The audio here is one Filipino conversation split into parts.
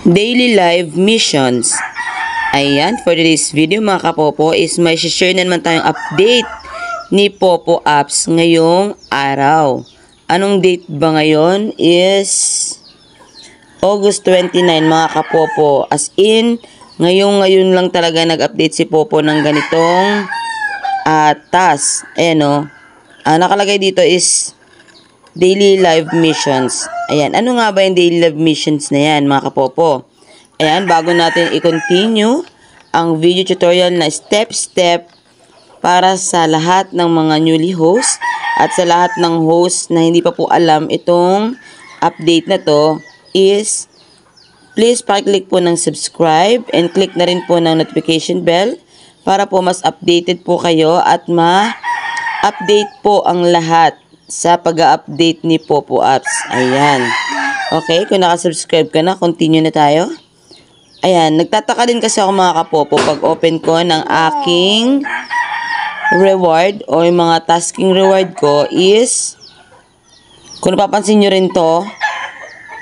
daily live missions. Ayan, for today's video mga kapopo is may share na naman tayong update ni Popo Apps ngayong araw. Anong date ba ngayon is August 29 mga kapopo. As in, ngayon lang talaga nag-update si Popo ng ganitong task. Ayan o. Nakalagay dito is daily live missions. Ayan, ano nga ba yung daily live missions na yan mga kapopo? Ayan, bago natin i-continue ang video tutorial na step-step para sa lahat ng mga newly host at sa lahat ng host na hindi pa po alam itong update na to is please pa-click po ng subscribe and click na rin po ng notification bell para po mas updated po kayo at ma-update po ang lahat sa pag-update ni Popo Apps. Ayan. Okay, kung nakasubscribe ka na, continue na tayo. Ayan, nagtataka din kasi ako mga kapopo pag open ko ng aking reward o yung mga tasking reward ko is, kung napapansin nyo rin to,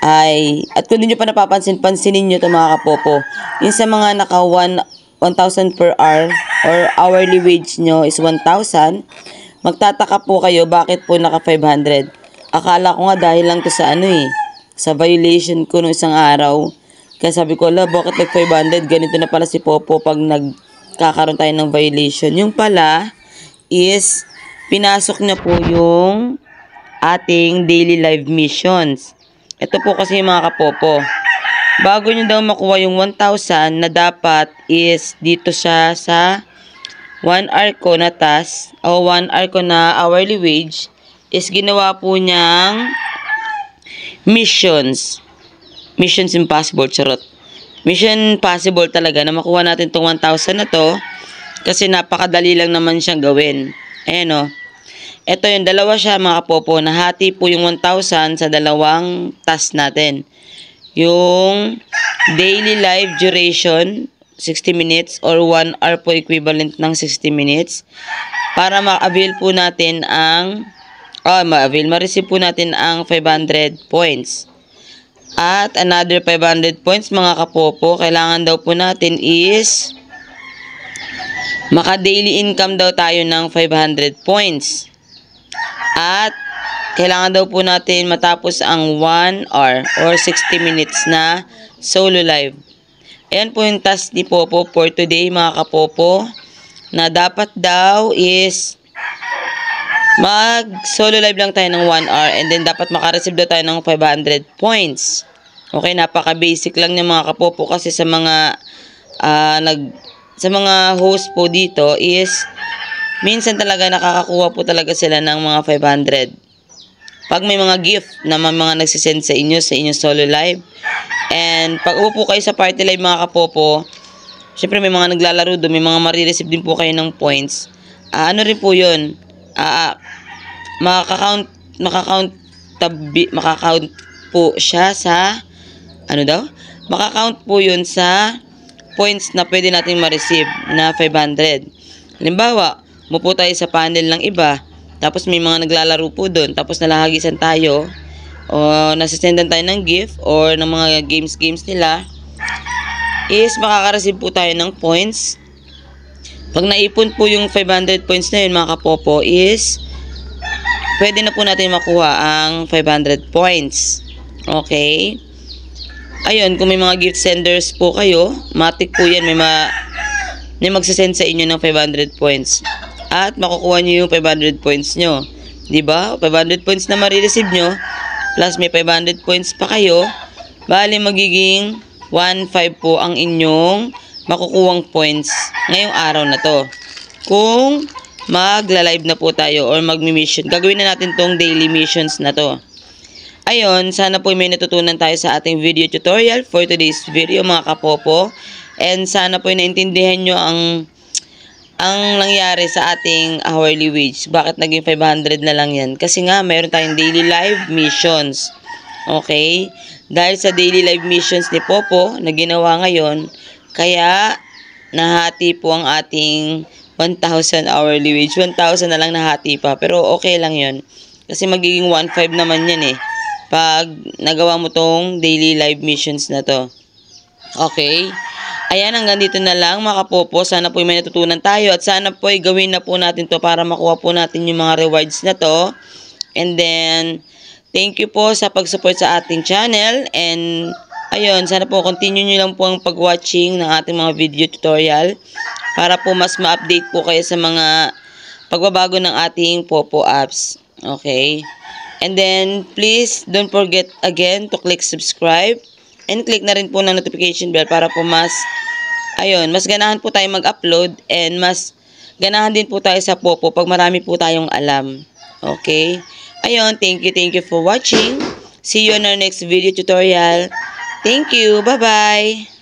at kung hindi nyo pa napapansin, pansinin nyo to mga kapopo. Yung sa mga naka 1,000 per hour or hourly wage nyo is 1,000, magtataka po kayo bakit po naka 500. Akala ko nga dahil lang to sa sa violation ko nung isang araw. Kaya sabi ko, bakit nag 500? Ganito na pala si Popo pag nagkakaroon tayo ng violation. Yung pala is pinasok na po yung ating daily live missions. Ito po kasi mga kapopo. Bago nyo daw makuha yung 1,000 na dapat is dito siya sa 1 hour ko na task o 1 hour ko na hourly wage is ginawa po niyang missions. Missions impossible, charot. Mission possible talaga na makuha natin tong 1,000 na to kasi napakadali lang naman siyang gawin. Ayan o. Ito yung dalawa siya mga kapopo. Nahati po yung 1,000 sa dalawang task natin. Yung daily live duration 60 minutes or 1 hour po equivalent ng 60 minutes para ma-avail po natin ang ma-receive po natin ang 500 points. At another 500 points mga kapopo, kailangan daw po natin is maka-daily income daw tayo ng 500 points. At kailangan daw po natin matapos ang 1 hour or 60 minutes na solo live. Ayan po yung task ni Popo for today mga kapopo na dapat daw is mag-solo live lang tayo ng 1 hour and then dapat makareceive daw tayo ng 500 points. Okay, napaka-basic lang niya mga kapopo kasi sa mga sa mga host po dito is minsan talaga nakakakuha po talaga sila ng mga 500. Pag may mga gift na mga nagsisend sa inyong solo live. And pag upo kayo sa party live mga kapopo, syempre may mga naglalaro doon, may mga marireceive din po kayo ng points. Ano rin po yun? Makakount po siya sa, makakount po yun sa points na pwede natin ma-receive na 500. Halimbawa, mupo tayo sa panel ng iba, tapos may mga naglalaro po doon, tapos nalahagisan tayo, o nasisendan tayo ng gift or ng mga games nila, is makaka-receive po tayo ng points. Pag naipon po yung 500 points na yun mga kapopo is pwede na po natin makuha ang 500 points. Okay, ayun, kung may mga gift senders po kayo, matik po yan, may magsasend sa inyo ng 500 points at makukuha nyo yung 500 points nyo, diba? 500 points na marireceive nyo plus may 500 points pa kayo, bali magiging 1,500 po ang inyong makukuhang points ngayong araw na to. Kung magla-live na po tayo or magmi-mission, gagawin na natin tong daily missions na to. Ayun, sana po may natutunan tayo sa ating video tutorial for today's video mga kapopo. And sana po naintindihan nyo ang nangyari sa ating hourly wage. Bakit naging 500 na lang yan? Kasi nga, mayroon tayong daily live missions. Okay? Dahil sa daily live missions ni Popo na ginawa ngayon, kaya nahati po ang ating 1,000 hourly wage. 1,000 na lang nahati pa. Pero okay lang yun. Kasi magiging 1,500 naman yan pag nagawa mo tong daily live missions na to. Okay? Ayan, hanggang dito na lang mga kapopo. Sana po may natutunan tayo at sana po gawin na po natin to para makuha po natin yung mga rewards na to. And then, thank you po sa pag-support sa ating channel. And, ayun, sana po continue nyo lang po ang pag-watching ng ating mga video tutorial para po mas ma-update po kayo sa mga pagbabago ng ating Popo apps. Okay? And then, please don't forget again to click subscribe and click na rin po ng notification bell para po mas ganahan po tayo mag-upload and mas ganahan din po tayo sa Popo pag marami po tayong alam. Okay? Ayun, thank you for watching. See you on our next video tutorial. Thank you. Bye-bye.